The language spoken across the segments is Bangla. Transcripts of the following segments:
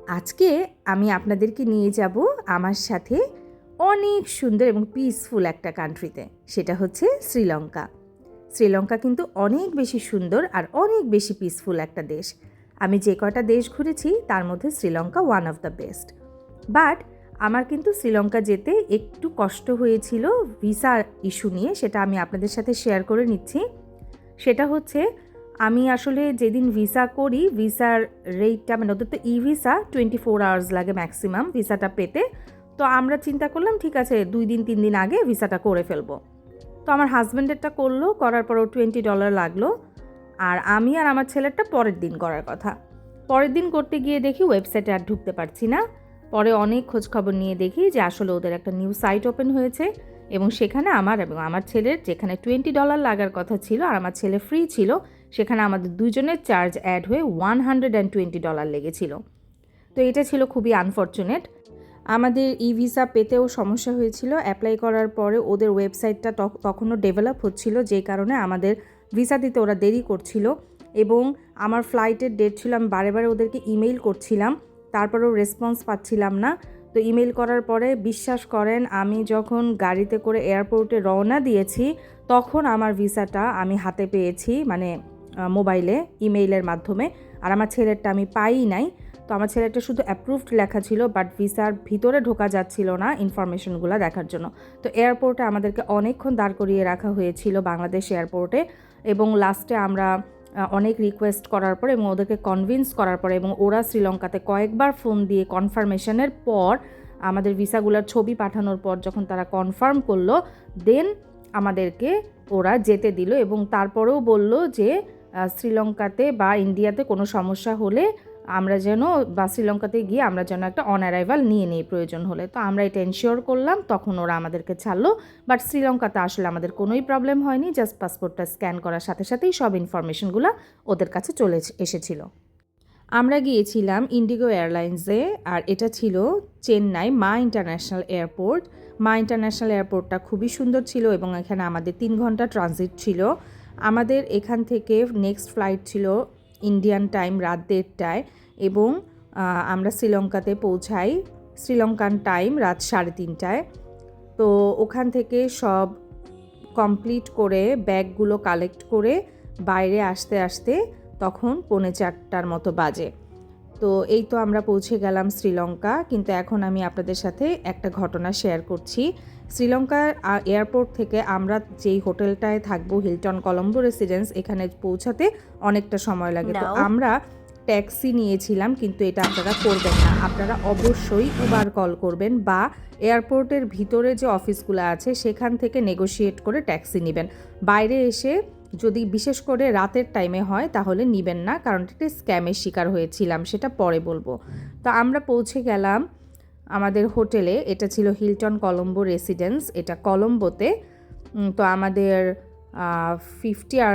আজকে আমি আপনাদেরকে নিয়ে যাব আমার সাথে অনেক সুন্দর এবং পিসফুল একটা কান্ট্রিতে, সেটা হচ্ছে শ্রীলঙ্কা। শ্রীলঙ্কা কিন্তু অনেক বেশি সুন্দর আর অনেক বেশি পিসফুল একটা দেশ। আমি যে কয়টা দেশ ঘুরেছি তার মধ্যে Sri Lanka one of the best. But আমার কিন্তু শ্রীলঙ্কা যেতে একটু কষ্ট হয়েছিল ভিসা ইস্যু নিয়ে, সেটা আমি আপনাদের সাথে শেয়ার করে নিচ্ছি। সেটা হচ্ছে আমি আসলে যেদিন ভিসা করি, ভিসার রেটটা মানে ওদের তো ই ভিসা 24 আওয়ার্স লাগে ম্যাক্সিমাম ভিসাটা পেতে। তো আমরা চিন্তা করলাম ঠিক আছে 2-3 দিন আগে ভিসাটা করে ফেলবো। তো আমার হাজব্যান্ডেরটা করলো, করার পরও $20 লাগলো। আর আমি আর আমার ছেলেরটা পরের দিন করার কথা। পরের দিন করতে গিয়ে দেখি ওয়েবসাইটে আর ঢুকতে পারছি না। পরে অনেক খোঁজখবর নিয়ে দেখি যে আসলে ওদের একটা নিউ সাইট ওপেন হয়েছে এবং সেখানে আমার এবং আমার ছেলের, যেখানে $20 লাগার কথা ছিল আর আমার ছেলে ফ্রি ছিল, সেখানে আমাদের দুজনের চার্জ অ্যাড হয়ে $120 লেগেছিল। তো এটা ছিল খুবই আনফর্চুনেট। আমাদের ই ভিসা পেতেও সমস্যা হয়েছিল। অ্যাপ্লাই করার পরে ওদের ওয়েবসাইটটা তখনও ডেভেলপ হচ্ছিল, যেই কারণে আমাদের ভিসা দিতে ওরা দেরি করছিল। এবং আমার ফ্লাইটের ডেট ছিল, আমি বারে বারে ওদেরকে ইমেইল করছিলাম, তারপরেও রেসপন্স পাচ্ছিলাম না। তো ইমেইল করার পরে বিশ্বাস করেন, আমি যখন গাড়িতে করে এয়ারপোর্টে রওনা দিয়েছি তখন আমার ভিসাটা আমি হাতে পেয়েছি, মানে মোবাইলে ইমেইলের মাধ্যমে। আর আমার ছেলেরটা আমি পাই নাই। তো আমার ছেলেটা শুধু অ্যাপ্রুভড লেখা ছিল, বাট ভিসার ভিতরে ঢোকা যাচ্ছিল না ইনফরমেশনগুলো দেখার জন্য। তো এয়ারপোর্টে আমাদেরকে অনেকক্ষণ দাঁড় করিয়ে রাখা হয়েছিল বাংলাদেশ এয়ারপোর্টে। এবং লাস্টে আমরা অনেক রিকোয়েস্ট করার পর এবং ওদেরকে কনভিন্স করার পরে এবং ওরা শ্রীলঙ্কাতে কয়েকবার ফোন দিয়ে কনফার্মেশনের পর, আমাদের ভিসাগুলোর ছবি পাঠানোর পর যখন তারা কনফার্ম করলো, দেন আমাদেরকে ওরা যেতে দিল। এবং তারপরেও বলল যে শ্রীলঙ্কাতে বা ইন্ডিয়াতে কোনো সমস্যা হলে আমরা যেন, বা শ্রীলঙ্কাতে গিয়ে আমরা যেন একটা অন অ্যারাইভাল নিয়ে নিই প্রয়োজন হলে। তো আমরা এটা এনশিওর করলাম, তখন ওরা আমাদেরকে ছাড়লো। বাট শ্রীলঙ্কাতে আসলে আমাদের কোনোই প্রবলেম হয়নি, জাস্ট পাসপোর্টটা স্ক্যান করার সাথে সাথেই সব ইনফরমেশনগুলো ওদের কাছে চলে এসেছিল। আমরা গিয়েছিলাম ইন্ডিগো এয়ারলাইন্সে, আর এটা ছিল চেন্নাই মা ইন্টারন্যাশনাল এয়ারপোর্ট। মা ইন্টারন্যাশনাল এয়ারপোর্টটা খুবই সুন্দর ছিল এবং এখানে আমাদের 3 ঘন্টা ট্রানজিট ছিল। আমাদের এখান থেকে নেক্সট ফ্লাইট ছিল ইন্ডিয়ান টাইম রাত 1:30টায় এবং আমরা শ্রীলঙ্কাতে পৌঁছাই শ্রীলঙ্কান টাইম রাত 3:30টায়। তো ওখান থেকে সব কমপ্লিট করে ব্যাগগুলো কালেক্ট করে বাইরে আসতে আসতে তখন 3:45টার মতো বাজে। তো এই তো আমরা পৌঁছে গেলাম শ্রীলঙ্কা। কিন্তু এখন আমি আপনাদের সাথে একটা ঘটনা শেয়ার করছি। শ্রীলঙ্কার এয়ারপোর্ট থেকে আমরা যেই হোটেলটায় থাকবো, হিলটন কলম্বো রেসিডেন্স, এখানে পৌঁছাতে অনেকটা সময় লাগে। তো আমরা ট্যাক্সি নিয়েছিলাম, কিন্তু এটা আপনারা করবেন না। আপনারা অবশ্যই উবার কল করবেন বা এয়ারপোর্টের ভিতরে যে অফিসগুলো আছে সেখান থেকে নেগোশিয়েট করে ট্যাক্সি নেবেন। বাইরে এসে যদি বিশেষ করে রাতের টাইমে হয় তাহলে নেবেন না, কারণ এটা স্ক্যামের শিকার হয়েছিলাম, সেটা পরে বলবো। তো আমরা পৌঁছে গেলাম আমাদের হোটেলে। এটা ছিল হিলটন কলম্বো রেসিডেন্স, এটা কলম্বোতে। তো আমাদের 50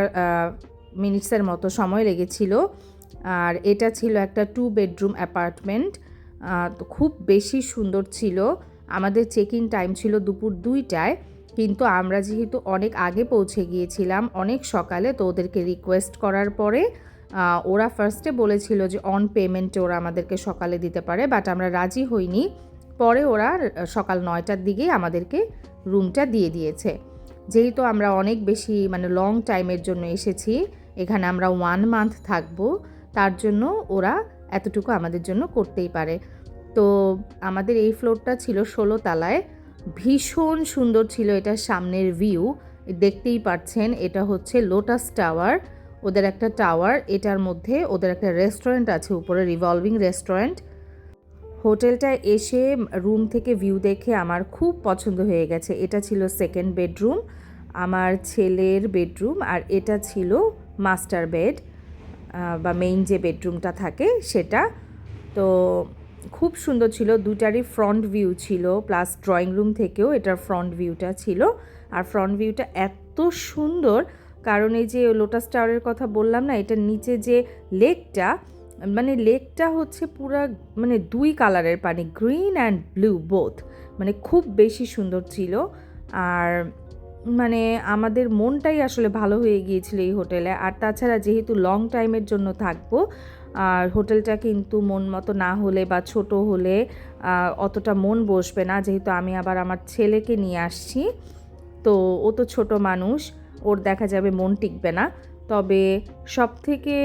মিনিটসের মতো সময় লেগেছিল। আর এটা ছিল একটা 2 বেডরুম অ্যাপার্টমেন্ট। তো খুব বেশি সুন্দর ছিল। আমাদের চেক ইন টাইম ছিল দুপুর 2টায়, কিন্তু আমরা যেহেতু অনেক আগে পৌঁছে গিয়েছিলাম, অনেক সকালে, তো ওদেরকে রিকোয়েস্ট করার পরে ওরা ফার্স্টে বলেছিল যে অন পেমেন্টে ওরা আমাদেরকে সকালে দিতে পারে, বাট আমরা রাজি হইনি। পরে ওরা সকাল 9টার দিকেই আমাদেরকে রুমটা দিয়ে দিয়েছে। যেহেতু আমরা অনেক বেশি মানে লং টাইমের জন্য এসেছি, এখানে আমরা 1 মান্থ থাকবো, তার জন্য ওরা এতটুকু আমাদের জন্য করতেই পারে। তো আমাদের এই ফ্লোরটা ছিল 16 তলায়। ভীষণ সুন্দর ছিল এটার সামনের ভিউ, দেখতেই পাচ্ছেন। এটা হচ্ছে লোটাস টাওয়ার, ওদের একটা টাওয়ার। এটার মধ্যে ওদের একটা রেস্টুরেন্ট আছে উপরে, রিভলভিং রেস্টুরেন্ট। হোটেলটায় এসে রুম থেকে ভিউ দেখে আমার খুব পছন্দ হয়ে গেছে। এটা ছিল সেকেন্ড বেডরুম, আমার ছেলের বেডরুম, আর এটা ছিল মাস্টার বেড বা মেইন যে বেডরুমটা থাকে সেটা। তো খুব সুন্দর ছিল, দুটারই ফ্রন্ট ভিউ ছিল, প্লাস ড্রয়িং রুম থেকেও এটার ফ্রন্ট ভিউটা ছিল। আর ফ্রন্ট ভিউটা এত সুন্দর, কারণ এই যে লোটাস টাওয়ারের কথা বললাম না, এটার নিচে যে লেকটা, মানে লেকটা হচ্ছে পুরা মানে 2 কালারের পানি, গ্রিন অ্যান্ড ব্লু বোথ, মানে খুব বেশি সুন্দর ছিল। আর মানে আমাদের মনটাই আসলে ভালো হয়ে গিয়েছিল এই হোটেলে। আর তাছাড়া যেহেতু লং টাইমের জন্য থাকবো, আর হোটেলটা কিন্তু মন মতো না হলে বা ছোট হলে অতটা মন বসবে না, যেহেতু আমি আবার আমার ছেলেকে নিয়ে আসছি, তো ও তো ছোট মানুষ, ওর দেখা যাবে মন টিকবে না। তবে সবথেকে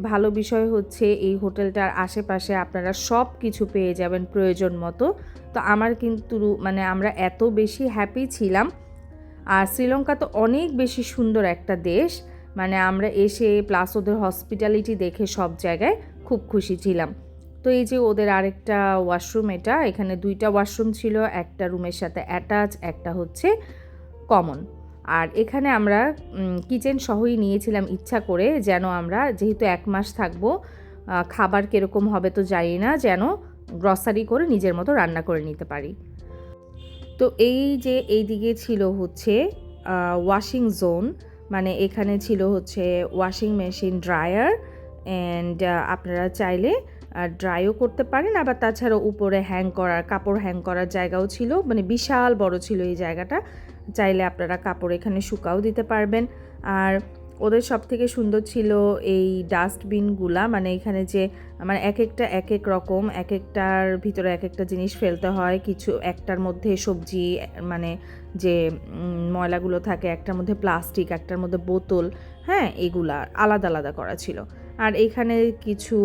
ভালো বিষয় হচ্ছে এই হোটেলটার আশেপাশে আপনারা সব কিছু পেয়ে যাবেন প্রয়োজন মতো। তো আমার কিন্তু মানে আমরা এত বেশি হ্যাপি ছিলাম। আর শ্রীলঙ্কা তো অনেক বেশি সুন্দর একটা দেশ, মানে আমরা এসে প্লাস ওদের হসপিটালিটি দেখে সব জায়গায় খুব খুশি ছিলাম। তো এই যে ওদের আরেকটা ওয়াশরুম, এখানে 2টা ওয়াশরুম ছিল, একটা রুমের সাথে অ্যাটাচ, একটা হচ্ছে কমন। আর এখানে আমরা কিচেন সহই নিয়েছিলাম ইচ্ছা করে, যেন আমরা যেহেতু 1 মাস থাকবো, খাবার কীরকম হবে তো জানি না, যেন গ্রসারি করে নিজের মতো রান্না করে নিতে পারি। তো এই যে এই দিকে ছিল হচ্ছে ওয়াশিং জোন, মানে এখানে ছিল হচ্ছে ওয়াশিং মেশিন, ড্রায়ার, অ্যান্ড আপনারা চাইলে ড্রাইও করতে পারেন, আবার তাছাড়া উপরে কাপড় হ্যাং করার জায়গাও ছিল, মানে বিশাল বড় ছিল এই জায়গাটা। চাইলে আপনারা কাপড় এখানে শুকাও দিতে পারবেন। আর ওদের সব থেকে সুন্দর ছিল এই ডাস্টবিনগুলা, মানে এখানে যে মানে এক এক রকম, একটার ভিতরে এক একটা জিনিস ফেলতে হয়, কিছু একটার মধ্যে সবজি মানে যে ময়লাগুলো থাকে, একটার মধ্যে প্লাস্টিক, একটার মধ্যে বোতল, হ্যাঁ এগুলা আলাদা আলাদা করা ছিল। আর এখানে কিছু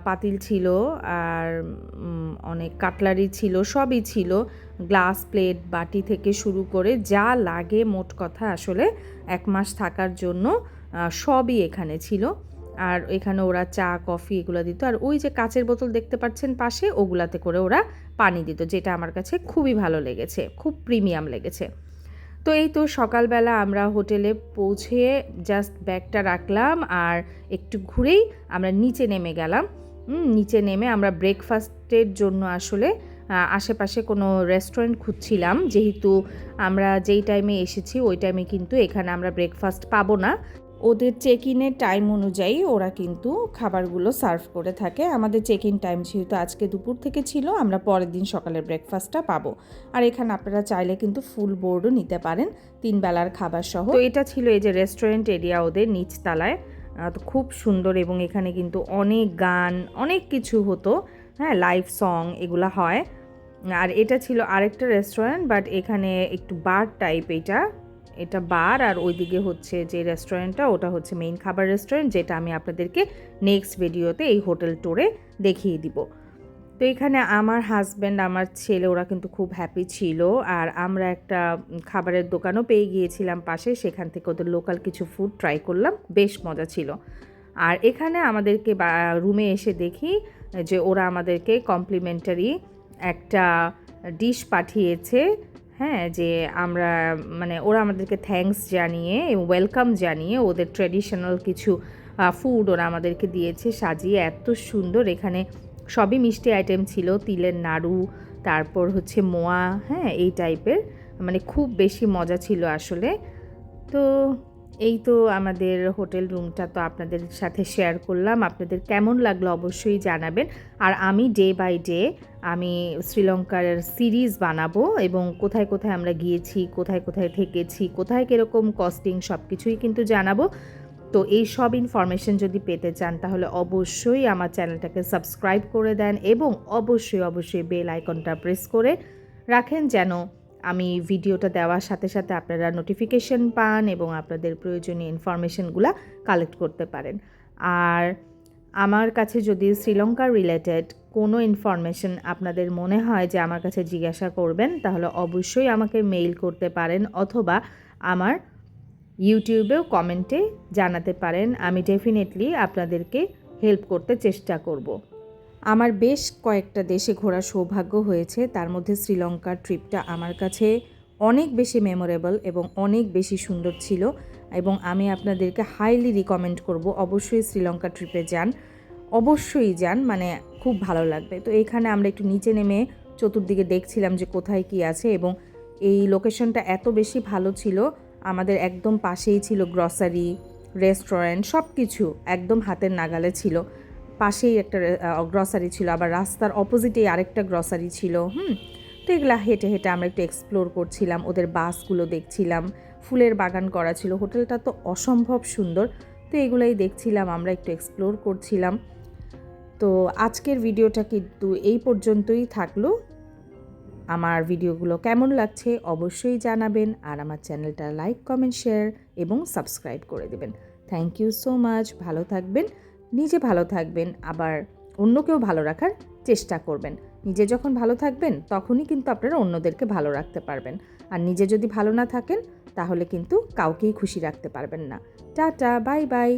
পাতিল ছিল, আর অনেক কাটলারি ছিল, সবই ছিল, গ্লাস প্লেট বাটি থেকে শুরু করে যা লাগে মোট কথা আসলে 1 মাস থাকার জন্য সবই এখানে ছিল। আর এখানে ওরা চা কফি এগুলো দিত, আর ওই যে কাচের বোতল দেখতে পাচ্ছেন পাশে, ওগুলাতে করে ওরা পানি দিত, যেটা আমার কাছে খুবই ভালো লেগেছে, খুব প্রিমিয়াম লেগেছে। তো এই তো সকালবেলা আমরা হোটেলে পৌঁছে জাস্ট ব্যাগটা রাখলাম আর একটু ঘুরেই আমরা নিচে নেমে গেলাম। নিচে নেমে আমরা ব্রেকফাস্টের জন্য আসলে আশেপাশে কোনো রেস্টুরেন্ট খুঁজছিলাম, যেহেতু আমরা যেই টাইমে এসেছি ওই টাইমে কিন্তু এখানে আমরা ব্রেকফাস্ট পাবো না। ওদের চেক ইনের টাইম অনুযায়ী ওরা কিন্তু খাবারগুলো সার্ভ করে থাকে। আমাদের চেক ইন টাইম যেহেতু আজকে দুপুর থেকে ছিল, আমরা পরের দিন সকালের ব্রেকফাস্টটা পাবো। আর এখানে আপনারা চাইলে কিন্তু ফুল বোর্ডও নিতে পারেন 3 বেলার খাবার সহ। তো এটা ছিল এই যে রেস্টুরেন্ট এরিয়া ওদের নিচতলায়, তো খুব সুন্দর, এবং এখানে কিন্তু অনেক গান অনেক কিছু হতো, হ্যাঁ লাইভ সং এগুলা হয়। আর এটা ছিল আরেকটা রেস্টুরেন্ট, বাট এখানে একটু বার টাইপ, এটা বার, আর ওইদিকে হচ্ছে যে রেস্টুরেন্টটা ওটা হচ্ছে মেইন খাবার রেস্টুরেন্ট, যেটা আমি আপনাদেরকে নেক্সট ভিডিওতে এই হোটেল ট্যুরে দেখিয়ে দিব। তো এখানে আমার হাজব্যান্ড, আমার ছেলে, ওরা কিন্তু খুব হ্যাপি ছিল। আর আমরা একটা খাবারের দোকানও পেয়ে গিয়েছিলাম পাশে, সেখান থেকে ওদের লোকাল কিছু ফুড ট্রাই করলাম, বেশ মজা ছিল। আর এখানে আমাদেরকে রুমে এসে দেখি যে ওরা আমাদেরকে কমপ্লিমেন্টারি একটা ডিশ পাঠিয়েছে, হ্যাঁ, যে আমরা মানে ওরা আমাদেরকে থ্যাঙ্কস জানিয়ে এবং ওয়েলকাম জানিয়ে ওদের ট্র্যাডিশনাল কিছু ফুড ওরা আমাদেরকে দিয়েছে সাজিয়ে, এত সুন্দর। এখানে সবই মিষ্টি আইটেম ছিল, তিলের নাড়ু, তারপর হচ্ছে মোয়া, হ্যাঁ এই টাইপের, মানে খুব বেশি মজা ছিল আসলে। তো এই তো আমাদের হোটেল রুমটা তো আপনাদের সাথে শেয়ার করলাম, আপনাদের কেমন লাগলো অবশ্যই জানাবেন। আর আমি ডে বাই ডে আমি শ্রীলঙ্কার সিরিজ বানাবো, এবং কোথায় কোথায় আমরা গিয়েছি, কোথায় কোথায় থেকেছি, কোথায় কীরকম কস্টিং, সব কিছুই কিন্তু জানাবো। তো এই সব ইনফরমেশন যদি পেতে চান তাহলে অবশ্যই আমার চ্যানেলটাকে সাবস্ক্রাইব করে দেন, এবং অবশ্যই বেল আইকনটা প্রেস করে রাখেন, যেন আমি ভিডিওটা দেওয়ার সাথে সাথে আপনারা নোটিফিকেশন পান এবং আপনাদের প্রয়োজনীয় ইনফরমেশনগুলো কালেক্ট করতে পারেন। আর আমার কাছে যদি শ্রীলঙ্কার রিলেটেড কোনো ইনফরমেশন আপনাদের মনে হয় যে আমার কাছে জিজ্ঞাসা করবেন, তাহলে অবশ্যই আমাকে মেইল করতে পারেন, অথবা আমার ইউটিউবেও কমেন্টে জানাতে পারেন। আমি ডেফিনেটলি আপনাদেরকে হেল্প করতে চেষ্টা করব। আমার বেশ কয়েকটা দেশে ঘোরার সৌভাগ্য হয়েছে, তার মধ্যে শ্রীলঙ্কার ট্রিপটা আমার কাছে অনেক বেশি মেমোরেবল এবং অনেক বেশি সুন্দর ছিল, এবং আমি আপনাদেরকে হাইলি রিকমেন্ড করব অবশ্যই শ্রীলঙ্কা ট্রিপে যান, অবশ্যই যান, মানে খুব ভালো লাগবে। তো এখানে আমরা একটু নিচে নেমে চতুর্দিকে দেখছিলাম যে কোথায় কি আছে, এবং এই লোকেশনটা এত বেশি ভালো ছিল, আমাদের একদম পাশেই ছিল গ্রসারি, রেস্টুরেন্ট, সব কিছু একদম হাতের নাগালে ছিল। পাশেই একটা গ্রসারি ছিল, আবার রাস্তার অপোজিটেই আরেকটা গ্রসারি ছিল। তো এগুলা হেঁটে হেঁটে আমরা একটু এক্সপ্লোর করছিলাম, ওদের বাসগুলো দেখছিলাম, ফুলের বাগান করা ছিল, হোটেলটা তো অসম্ভব সুন্দর। তো এগুলাই দেখছিলাম, আমরা একটু এক্সপ্লোর করছিলাম। তো আজকের ভিডিওটা কিন্তু এই পর্যন্তই থাকলো। আমার ভিডিওগুলো কেমন লাগছে অবশ্যই জানাবেন, আর আমার চ্যানেলটা লাইক, কমেন্ট, শেয়ার এবং সাবস্ক্রাইব করে দেবেন। Thank you so much. ভালো থাকবেন, নিজে ভালো থাকবেন, আবার অন্যকেও ভালো রাখার চেষ্টা করবেন। নিজে যখন ভালো থাকবেন তখনই কিন্তু আপনারা অন্যদেরকে ভালো রাখতে পারবেন, আর নিজে যদি ভালো না থাকেন তাহলে কিন্তু কাউকেই খুশি রাখতে পারবেন না। Tata, bye bye.